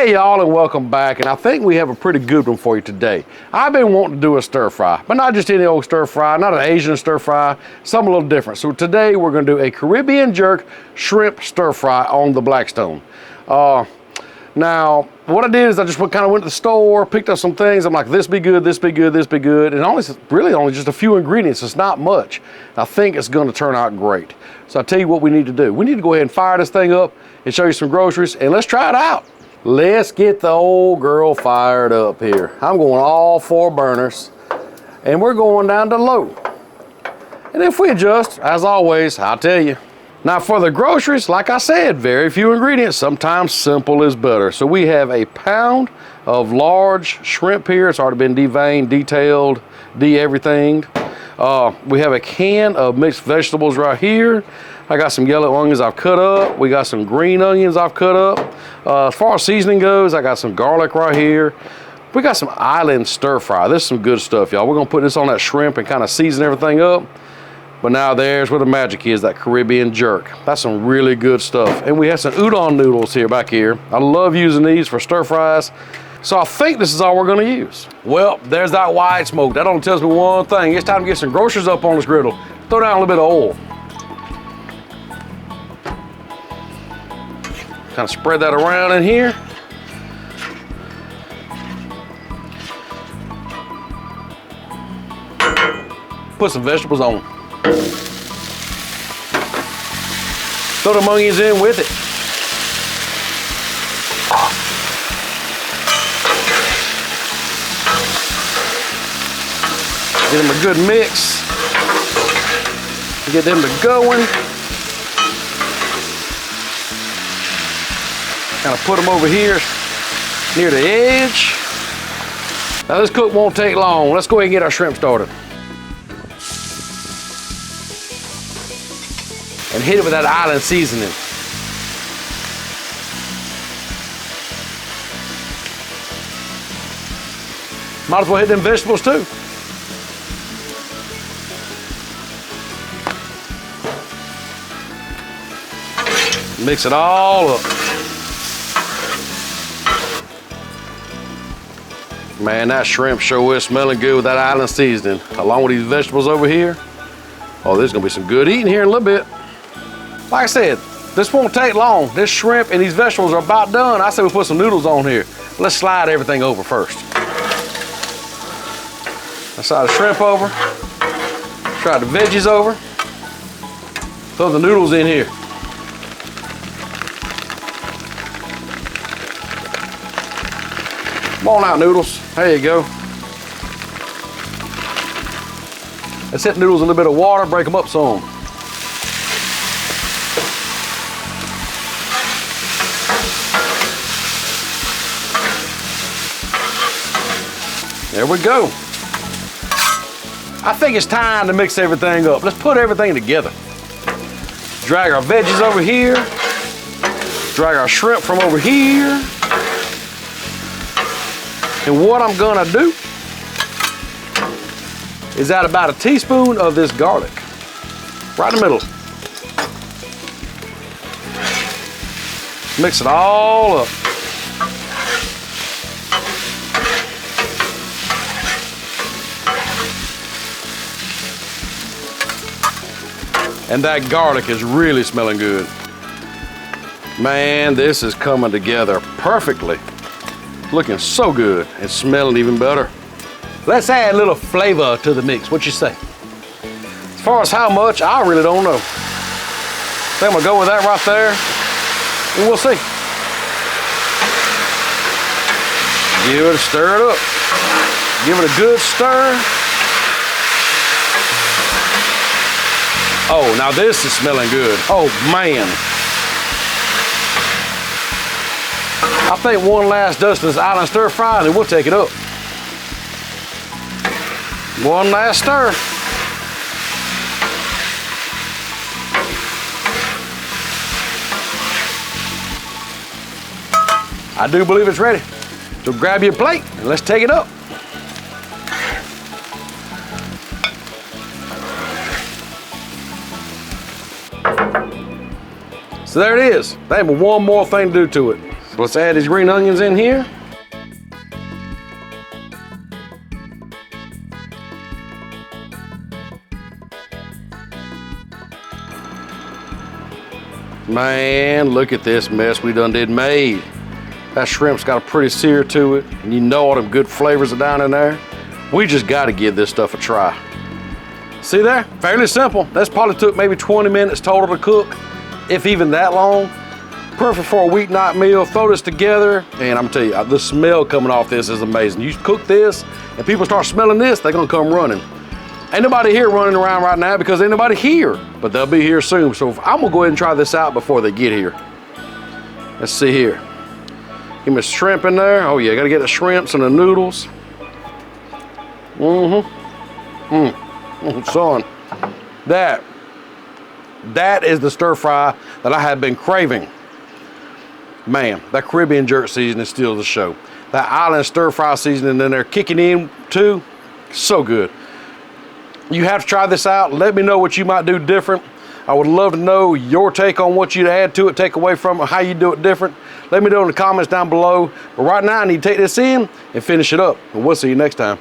Hey y'all, and welcome back, and I think we have a pretty good one for you today. I've been wanting to do a stir fry, but not just any old stir fry, not an Asian stir fry, something a little different. So today we're going to do a Caribbean jerk shrimp stir fry on the Blackstone. Now, what I did is I just kind of went to the store, picked up some things. I'm like, this be good, this be good, this be good. And really only just a few ingredients. It's not much. I think it's going to turn out great. So I'll tell you what we need to do. We need to go ahead and fire this thing up and show you some groceries, and let's try it out. Let's get the old girl fired up here. I'm going all 4 burners, and we're going down to low. And if we adjust, as always, I'll tell you. Now for the groceries, like I said, very few ingredients. Sometimes simple is better. So we have a pound of large shrimp here. It's already been deveined, detailed, de-everythinged. We have a can of mixed vegetables right here. I got some yellow onions I've cut up. We got some green onions I've cut up. As far as seasoning goes, I got some garlic right here. We got some island stir fry. This is some good stuff, y'all. We're gonna put this on that shrimp and kind of season everything up. But now there's where the magic is, that Caribbean jerk. That's some really good stuff. And we have some udon noodles here back here. I love using these for stir fries. So I think this is all we're gonna use. Well, there's that white smoke. That only tells me one thing. It's time to get some groceries up on this griddle. Throw down a little bit of oil. Kind of spread that around in here. Put some vegetables on. Throw the onions in with it. Get them a good mix. Get them to going. Kind of put them over here near the edge. Now this cook won't take long. Let's go ahead and get our shrimp started. And hit it with that island seasoning. Might as well hit them vegetables too. Mix it all up. Man, that shrimp sure is smelling good with that island seasoning, along with these vegetables over here. Oh, there's gonna be some good eating here in a little bit. Like I said, this won't take long. This shrimp and these vegetables are about done. I say we put some noodles on here. Let's slide everything over first. Let's slide the shrimp over. Slide the veggies over. Throw the noodles in here. Come on out, noodles. There you go. Let's hit noodles in a little bit of water, break them up some. There we go. I think it's time to mix everything up. Let's put everything together. Drag our veggies over here. Drag our shrimp from over here. And what I'm gonna do is add about a teaspoon of this garlic. Right in the middle. Mix it all up. And that garlic is really smelling good. Man, this is coming together perfectly. Looking so good. It's smelling even better. Let's add a little flavor to the mix. What you say? As far as how much, I really don't know. I think I'm gonna go with that right there, and we'll see. Give it a stir it up. Give it a good stir. Oh, now this is smelling good. Oh, man. I think one last dust of this island stir fry, and then we'll take it up. One last stir. I do believe it's ready. So grab your plate and let's take it up. So there it is. They have one more thing to do to it. Let's add these green onions in here. Man, look at this mess we done made. That shrimp's got a pretty sear to it, and you know all them good flavors are down in there. We just gotta give this stuff a try. See there? Fairly simple. That's probably took maybe 20 minutes total to cook, if even that long. Perfect for a weeknight meal. Throw this together, and I'm telling you, the smell coming off this is amazing. You cook this, and people start smelling this, they're gonna come running. Ain't nobody here running around right now because ain't nobody here, but they'll be here soon. So I'm gonna go ahead and try this out before they get here. Let's see here. Give me a shrimp in there. Oh yeah, gotta get the shrimps and the noodles. Son, that is the stir fry that I have been craving. Man, that Caribbean jerk seasoning steals the show. That island stir fry seasoning in there kicking in too, so good. You have to try this out. Let me know what you might do different. I would love to know your take on what you'd add to it, take away from it, how you do it different. Let me know in the comments down below. But right now, I need to take this in and finish it up. And we'll see you next time.